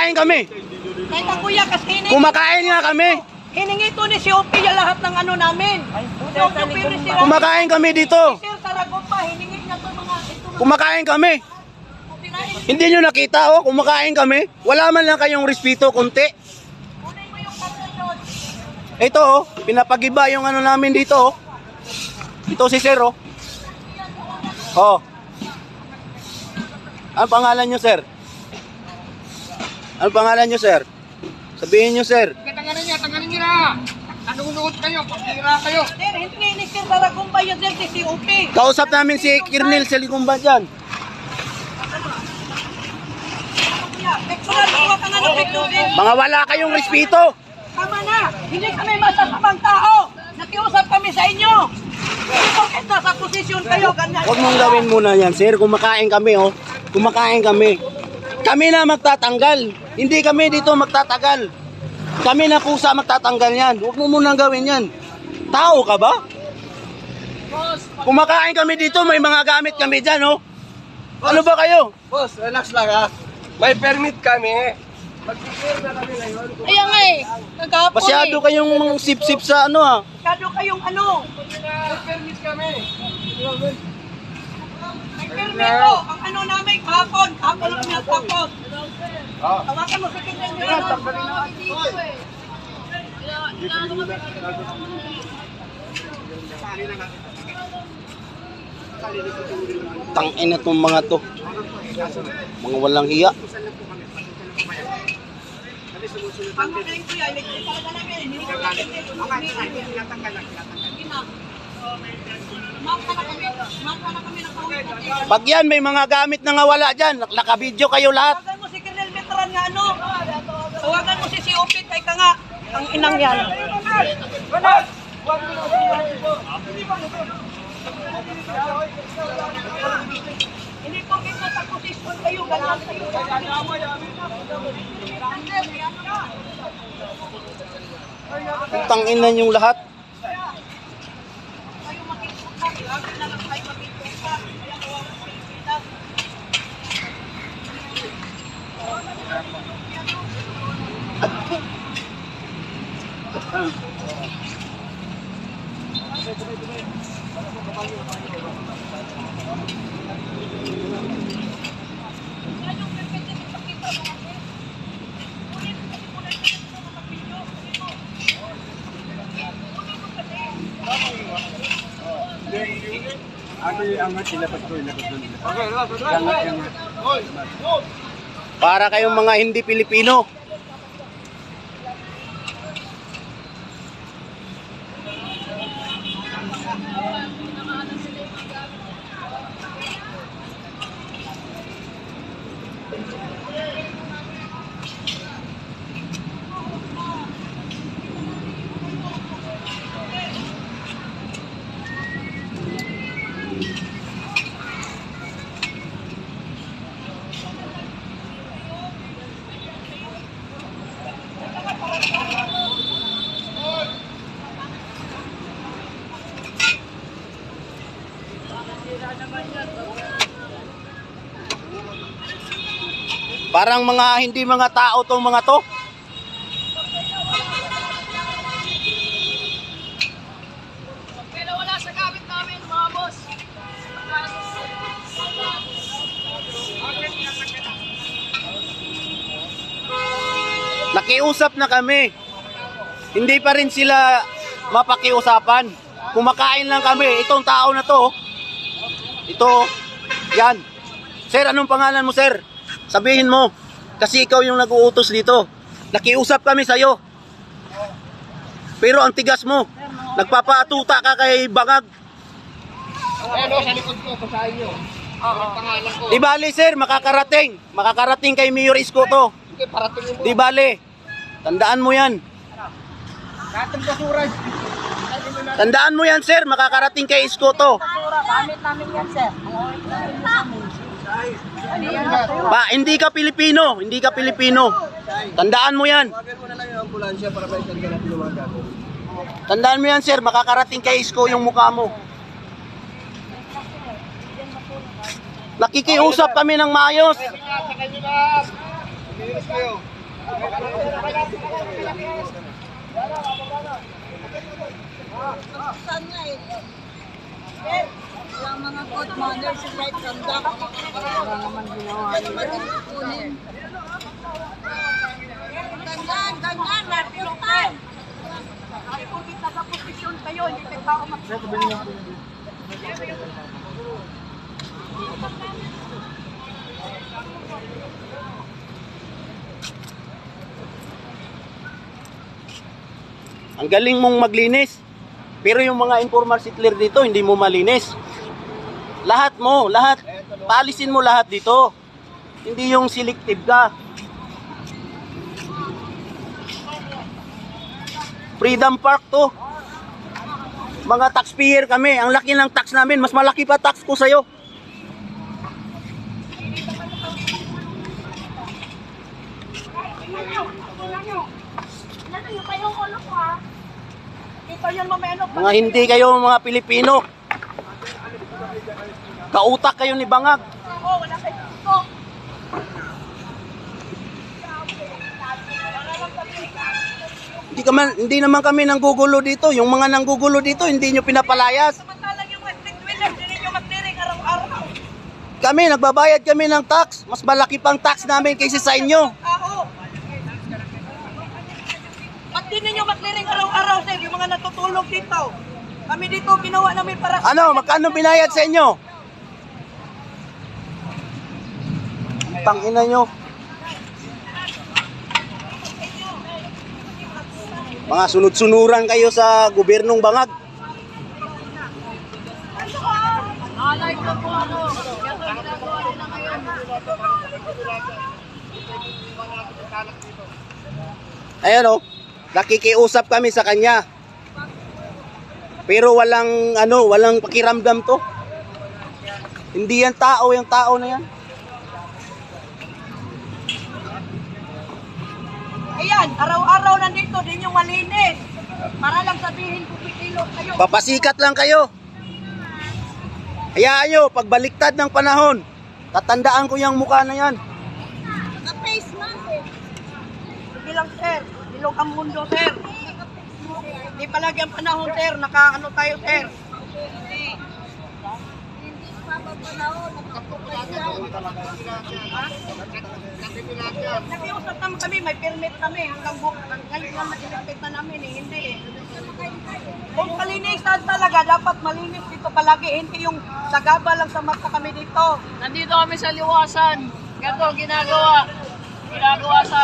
Kumakain kami. Teka kuya, kasi hiningi. Kumakain nga kami. Hiningi to ni si Opie lahat ng ano namin. Si Opie Sir. Kumakain kami dito. Sir Saragon pa, hiningi niya to mga ito mga Kumakain kami. pinain. Hindi nyo nakita oh, kumakain kami. Wala man lang kayong respeto konti. Kunin mo yung karton doon. Ito oh, pinapagiba yung ano namin dito oh. Ito si Sir oh. Oh. Ano pangalan nyo, Sir? Ano pangalan nyo, Sir? Sabihin nyo, Sir. Tanggalin niyo na. Nanunuot kayo, pagkira kayo. Sir, hindi ni Sir Saragon pa yun sir si Opie. Kausap namin si Kirnel Seligumba dyan. Kuya, pekturan mo ka nga ng pekturin. Mga wala kayong respeto. Tama na, hindi kami masasamang tao. Nakiusap kami sa inyo. Hindi porket nasa posisyon kayo, ganyan. Huwag mong gawin muna yan, Sir. Kumakain kami, oh. Kumakain kami. Kami na magtatanggal. Hindi kami dito magtatagal. Kami na kusa magtatanggal yan. Huwag mo munang gawin yan. Tao ka ba? Kumakain kami dito, may mga gamit kami dyan, oh. Ano ba kayo? Boss, relax lang ha. May permit kami. Mag-clear na kami ngayon. Kaya nga eh, kagapon Masyado eh. kayong sip-sip sa ano, ah. Masyado kayong ano. May permit kami. May permito. Ang ano namin, kahapon. Kahapon lang niya tapos. Tawakan mo sa tingnan nyo. Tangin na tong mga to. Mga walang hiya. Pangalain ko yan. Hindi talaga namin. Hindi ko namin. Maka na kami ng kaunti. Pag yan, may mga gamit na nga wala dyan. Nakabidyo kayo lahat. Tawagan mo si Colonel Veteran nga ano. Tawagan mo si Opie kay ka nga. Ang inang yan. Hindi po kita sa posisyon kayo. Ganyan kayo. Tangin na yung lahat. Kayo makikita. Lagi na lang kayo makikita. Kaya tawagan mo si Opie. Para kayong mga hindi Pilipino. Parang mga hindi mga tao tong mga to. Pero wala sa gamit namin mga boss. Nakiusap na kami. Hindi pa rin sila mapakiusapan. Kumakain lang kami. Itong tao na to. Ito. Yan. Sir, anong pangalan mo, sir? Sabihin mo. Kasi ikaw yung nag-uutos dito. Nakiusap kami sa'yo. Pero ang tigas mo. Nagpapaatuta ka kay Bangag. Ano, sa likod ko, sa inyo. Ang pangalan ko. Di bali, sir, makakarating. Makakarating kay Mayor Isko to. Sige, paratingin mo. Di bali. Tandaan mo yan. Katong basura. Tandaan mo yan, sir. Makakarating kay Isko to. Gamit namin yan, sir. Hindi ka Pilipino. Hindi ka Pilipino. Tandaan mo yan. Tawagan mo na lang yung ambulansya para may tanda natin yung mga gamit. Tandaan mo yan, sir. Makakarating kay Isko yung mukha mo. Nakikiusap kami ng maayos. Sa kanyo na. Bilis kayo. Saan nga eh? Walang mga good manners and right conduct. Wala naman ginawa. Ano naman yung kunin? Ganyan, ganyan, lapitan. Ay, kung kita sa posisyon kayo, hindi kayo tao Ang galing mong maglinis. Pero yung mga informal settler dito, hindi mo malinis. Lahat mo, lahat. Paalisin mo lahat dito. Hindi yung selective ka. Freedom Park to. Mga taxpayer kami. Ang laki ng tax namin. Mas malaki pa tax ko sa'yo. Ito yun, mameno. Mga hindi kayo mga Pilipino. Kautak kayo ni Bangag. Oo, wala kayo dito. Hindi naman kami nanggugulo dito. Yung mga nanggugulo dito, hindi nyo pinapalayas. Samantalang yung electric wheeler, hindi nyo magdiring araw-araw. Kami, nagbabayad kami ng tax. Mas malaki pang tax namin kaysa sa inyo. Oo. Ba't di ninyo magdiring araw-araw, sir, yung mga natutulog dito? Kami dito, ginawa namin para sa... Ano, magkano binayad sa inyo? Tangina nyo. Mga sunod-sunuran kayo sa gobyernong Bangag. Nalike na po ano. Kaya ito ginagawa nila ngayon. Ayan o, nakikiusap kami sa kanya. Pero walang pakiramdam to. Hindi yan tao, yung tao na yan. Ayan, araw-araw nandito, di nyo malinis. Para lang sabihin kung pitilog kayo. Papasikat lang kayo. Hayaan nyo, pagbaliktad ng panahon, tatandaan ko yung mukha na yan. Naka-face mask eh. Sige lang, sir. Ilog ang mundo, sir. Di palagi ang panahon, sir. Nakaano tayo, sir. Hindi pa ba panahon? Nagkapukay na. Nakiusap naman kami, may permit kami. Hanggang ngayon lang na-elected na namin eh. Hindi eh. Kung kalinisan talaga, dapat malinis dito palagi. Hindi yung sagaba lang sa mata kami dito. Nandito kami sa liwasan. Ganito ginagawa. Ginagawa sa